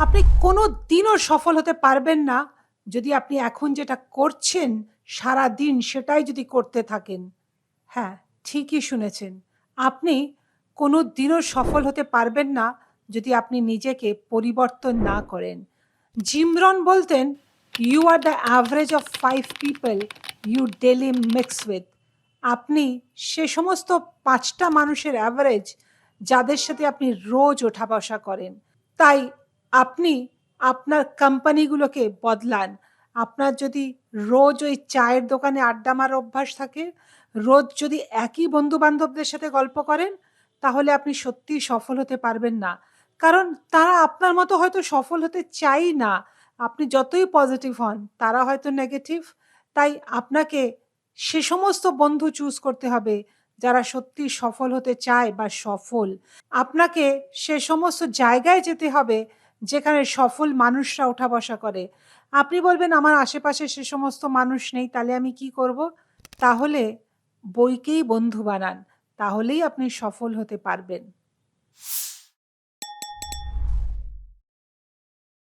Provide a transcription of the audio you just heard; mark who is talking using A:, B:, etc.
A: আপনি কোনো দিনও সফল হতে পারবেন না যদি আপনি এখন যেটা করছেন সারাদিন সেটাই যদি করতে থাকেন। হ্যাঁ, ঠিকই শুনেছেন। আপনি কোনো দিনও সফল হতে পারবেন না যদি আপনি নিজেকে পরিবর্তন না করেন। জিম রন বলতেন, "You are the average of 5 people you daily mix with." আপনি সে সমস্ত ৫ টা মানুষের এভারেজ যাদের সাথে আপনি রোজ ওঠা-বসা করেন। তাই আপনি আপনার কোম্পানিগুলোকে বদলান। আপনার যদি রোজ ওই চায়ের দোকানে আড্ডা মারার অভ্যাস থাকে, রোজ যদি একই বন্ধু-বান্ধবদের সাথে গল্প করেন, তাহলে আপনি সত্যিই সফল হতে পারবেন না। কারণ তারা আপনার মতো হয়তো সফল হতে চায়ই না। আপনি যতই পজিটিভ হন, তারা হয়তো নেগেটিভ। তাই আপনাকে সে সমস্ত বন্ধু চুজ করতে হবে, যারা সত্যিই সফল হতে চায় বা সফল। আপনাকে সে সমস্ত জায়গায় যেতে হবে যেখানে সফল মানুষরা ওঠা-বসা করে। আপনি বলবেন, "আমার আশেপাশে সে সমস্ত মানুষ নেই, তাহলে আমি কি করব?" তাহলে বইকেই বন্ধু বানান। তাহলেই আপনি সফল হতে পারবেন।